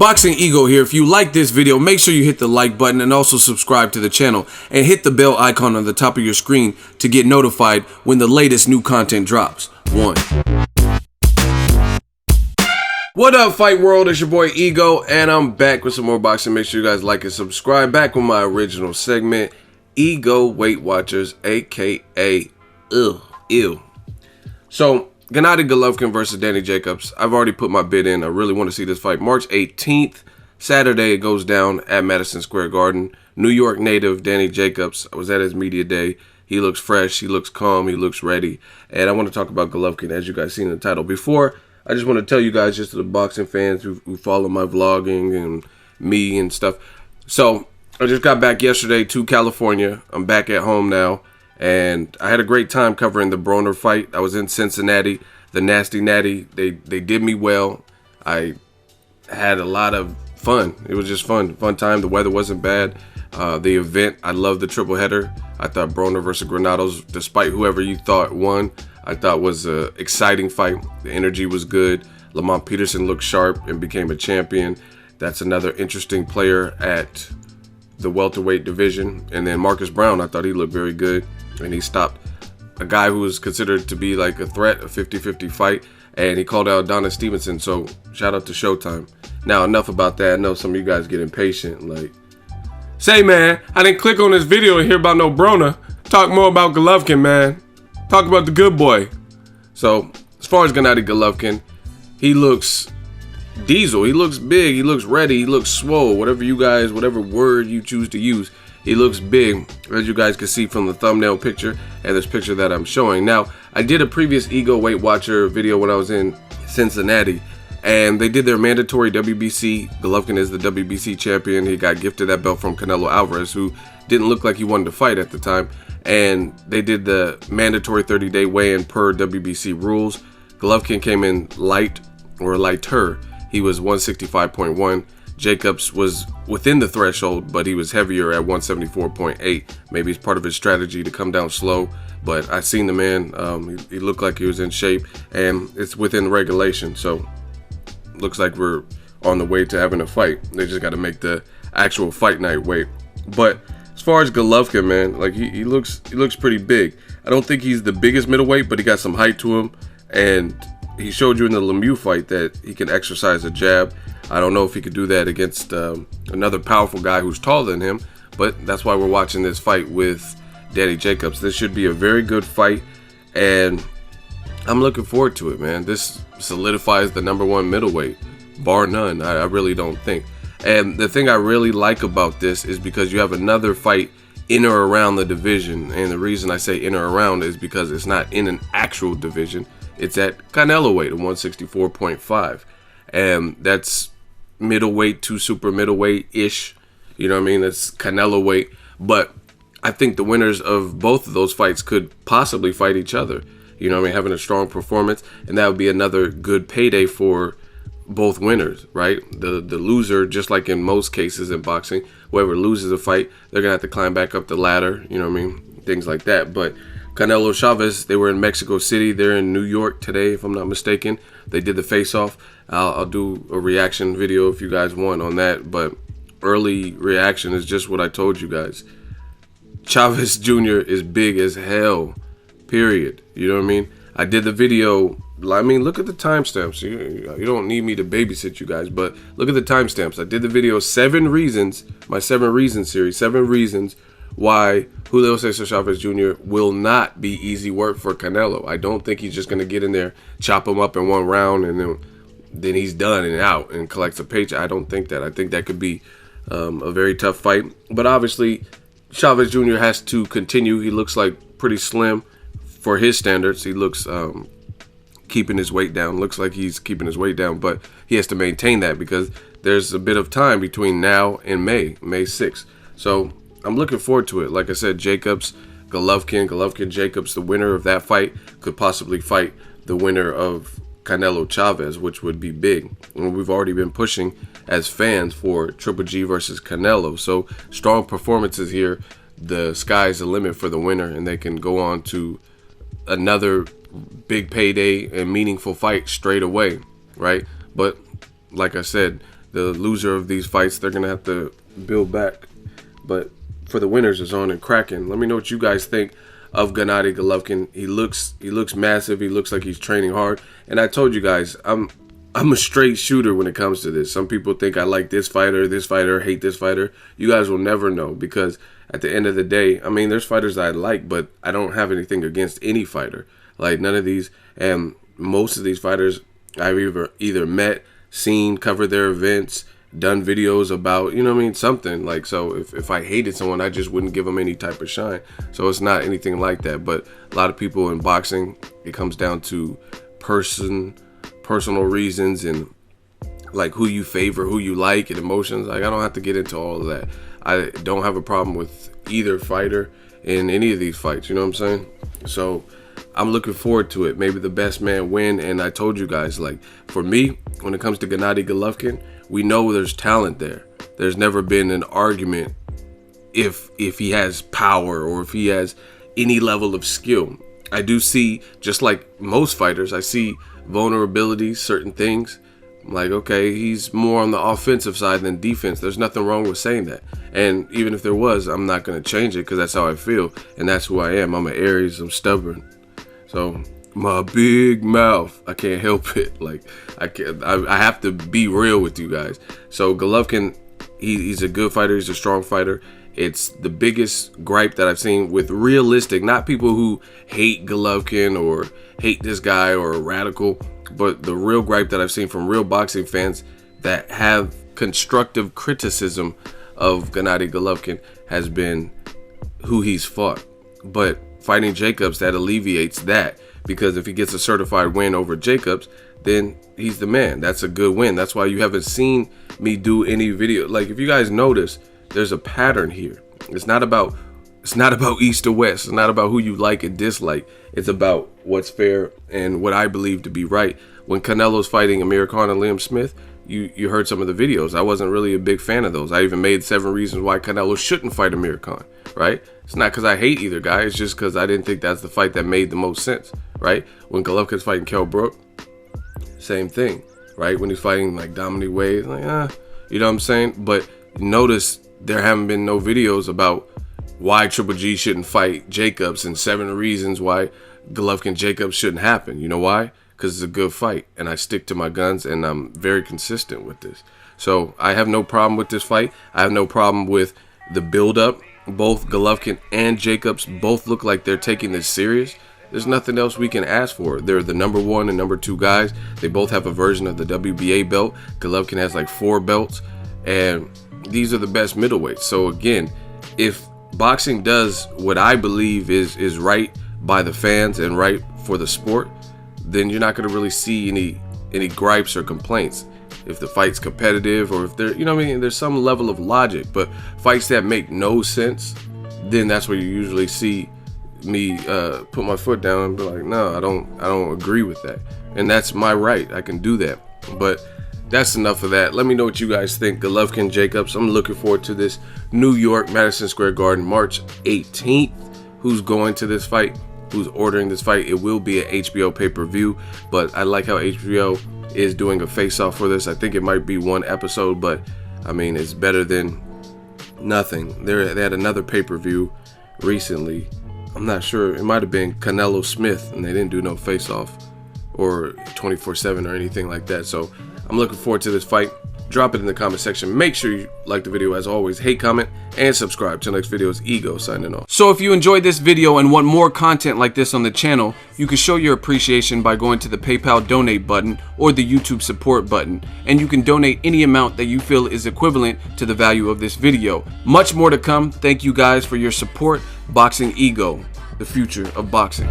Boxing Ego here. If you like this video, make sure you hit the like button and also subscribe to the channel and hit the bell icon on the top of your screen to get notified when the latest new content drops. What up, Fight World? It's your boy Ego, and I'm back with some more boxing. Make sure you guys like and subscribe. Back with my original segment, Ego Weight Watchers, aka Ew. So, Gennady Golovkin versus Danny Jacobs. I've already put my bid in. I really want to see this fight. March 18th, Saturday, it goes down at Madison Square Garden. New York native Danny Jacobs. I was at his media day. He looks fresh. He looks calm. He looks ready. And I want to talk about Golovkin, as you guys seen in the title. Before, I just want to tell you guys, just to the boxing fans who follow my vlogging and me and stuff. So, I just got back yesterday to California. I'm back at home now. And I had a great time covering the Broner fight. I was in Cincinnati, the Nasty Natty. They did me well. I had a lot of fun. It was just fun time. The weather wasn't bad. The event, I loved the triple header. I thought Broner versus Granados, despite whoever you thought won, I thought was an exciting fight. The energy was good. Lamont Peterson looked sharp and became a champion. That's another interesting player at the welterweight division. And then Marcus Brown, I thought he looked very good. And he stopped a guy who was considered to be like a threat, a 50-50 fight, and he called out Donna Stevenson. So shout out to Showtime. Now, enough about that. I know some of you guys get impatient. Like, say, man, I didn't click on this video and hear about no Broner. Talk more about Golovkin, man. Talk about the good boy. So as far as Gennady Golovkin, he looks diesel. He looks big. He looks ready. He looks swole. Whatever word you choose to use. He looks big, as you guys can see from the thumbnail picture and this picture that I'm showing. Now, I did a previous Ego Weight Watcher video when I was in Cincinnati, and they did their mandatory WBC. Golovkin is the WBC champion. He got gifted that belt from Canelo Alvarez, who didn't look like he wanted to fight at the time. And they did the mandatory 30-day weigh-in per WBC rules. Golovkin came in light, or lighter. He was 165.1. Jacobs was within the threshold, but he was heavier at 174.8. Maybe it's part of his strategy to come down slow, but I seen the man. He looked like he was in shape, and it's within regulation. So looks like we're on the way to having a fight. They just got to make the actual fight night weight. But as far as Golovkin, man, like he looks pretty big. I don't think he's the biggest middleweight, but he got some height to him, and he showed you in the Lemieux fight that he can exercise a jab. I don't know if he could do that against another powerful guy who's taller than him, but that's why we're watching this fight with Danny Jacobs. This should be a very good fight, and I'm looking forward to it, man. This solidifies the #1 middleweight, bar none. I really don't think. And the thing I really like about this is because you have another fight in or around the division, and the reason I say in or around is because it's not in an actual division. It's at Canelo weight, 164.5, and that's middleweight to super middleweight-ish. You know what I mean? That's Canelo weight. But I think the winners of both of those fights could possibly fight each other. You know what I mean? Having a strong performance, and that would be another good payday for both winners, right? The loser, just like in most cases in boxing, whoever loses a fight, they're going to have to climb back up the ladder. You know what I mean? Things like that. But Canelo Chavez, they were in Mexico City. They're in New York today, if I'm not mistaken. They did the face-off. I'll do a reaction video if you guys want on that, but early reaction is just what I told you guys. Chavez Jr. is big as hell, period. You know what I mean? I did the video. I mean, look at the timestamps. You don't need me to babysit you guys, but look at the timestamps. I did the video 7 reasons, my 7 reasons series, 7 reasons why Julio Cesar Chavez Jr. will not be easy work for Canelo. I don't think he's just going to get in there, chop him up in 1 round, and then he's done and out and collects a paycheck. I don't think that. I think that could be a very tough fight. But obviously, Chavez Jr. has to continue. He looks like pretty slim for his standards. He looks keeping his weight down. Looks like he's keeping his weight down, but he has to maintain that because there's a bit of time between now and May 6th. So I'm looking forward to it. Like I said, Jacobs, Golovkin, Jacobs, the winner of that fight could possibly fight the winner of Canelo Chavez, which would be big. And we've already been pushing as fans for Triple G versus Canelo. So strong performances here. The sky's the limit for the winner, and they can go on to another big payday and meaningful fight straight away, right? But like I said, the loser of these fights, they're gonna have to build back. But for the winners, it's on and cracking. Let me know what you guys think of Gennady Golovkin. He looks massive. He looks like he's training hard. And I told you guys, I'm a straight shooter when it comes to this. Some people think I like this fighter, hate this fighter. You guys will never know, because at the end of the day, I mean, there's fighters I like, but I don't have anything against any fighter. Like, none of these, and most of these fighters I've either met, seen, covered their events, done videos about, you know what I mean, something. Like, so if I hated someone, I just wouldn't give them any type of shine. So it's not anything like that. But a lot of people in boxing, it comes down to personal reasons, and like who you favor, who you like, and emotions. Like, I don't have to get into all of that. I don't have a problem with either fighter in any of these fights, you know what I'm saying? So I'm looking forward to it. Maybe the best man win. And I told you guys, like, for me, when it comes to Gennady Golovkin, we know there's talent there. There's never been an argument if he has power or if he has any level of skill. I do see, just like most fighters, I see vulnerabilities, certain things. I'm like, okay, he's more on the offensive side than defense. There's nothing wrong with saying that. And even if there was, I'm not going to change it, because that's how I feel. And that's who I am. I'm an Aries. I'm stubborn. So my big mouth, I can't help it. Like, I have to be real with you guys. So Golovkin, he's a good fighter. He's a strong fighter. It's the biggest gripe that I've seen with realistic, not people who hate Golovkin or hate this guy or are radical, but the real gripe that I've seen from real boxing fans that have constructive criticism of Gennady Golovkin has been who he's fought. But fighting Jacobs, that alleviates that, because if he gets a certified win over Jacobs, then he's the man. That's a good win. That's why you haven't seen me do any video. Like, if you guys notice, there's a pattern here. It's not about east or west. It's not about who you like and dislike. It's about what's fair and what I believe to be right. When Canelo's fighting Amir Khan and Liam Smith, you heard some of the videos. I wasn't really a big fan of those. I even made 7 reasons why Canelo shouldn't fight Amir Khan, right? It's not because I hate either guy. It's just because I didn't think that's the fight that made the most sense, right? When Golovkin's fighting Kell Brook, same thing, right? When he's fighting like Dominic Wade, like, you know what I'm saying? But notice there haven't been no videos about why Triple G shouldn't fight Jacobs and 7 reasons why Golovkin Jacobs shouldn't happen. You know why? Because it's a good fight, and I stick to my guns, and I'm very consistent with this. So I have no problem with this fight. I have no problem with the build-up. Both Golovkin and Jacobs both look like they're taking this serious. There's nothing else we can ask for. They're the number 1 and number 2 guys. They both have a version of the WBA belt. Golovkin has like 4 belts, and these are the best middleweights. So again, if boxing does what I believe is right by the fans and right for the sport, then you're not going to really see any gripes or complaints. If the fight's competitive, or if there, you know what I mean, there's some level of logic. But fights that make no sense, then that's where you usually see me put my foot down and be like, no, I don't agree with that. And that's my right. I can do that. But that's enough of that. Let me know what you guys think. Golovkin Jacobs. I'm looking forward to this. New York, Madison Square Garden, March 18th. Who's going to this fight? Who's ordering this fight? It will be an HBO pay-per-view, but I like how HBO is doing a face-off for this. I think it might be 1 episode, but I mean, it's better than nothing. They had another pay-per-view recently. I'm not sure. It might have been Canelo Smith, and they didn't do no face-off or 24/7 or anything like that. So I'm looking forward to this fight. Drop it in the comment section. Make sure you like the video as always. Hate, comment, and subscribe. Till next video is Ego signing off. So if you enjoyed this video and want more content like this on the channel, you can show your appreciation by going to the PayPal donate button or the YouTube support button. And you can donate any amount that you feel is equivalent to the value of this video. Much more to come. Thank you guys for your support. Boxing Ego, the future of boxing.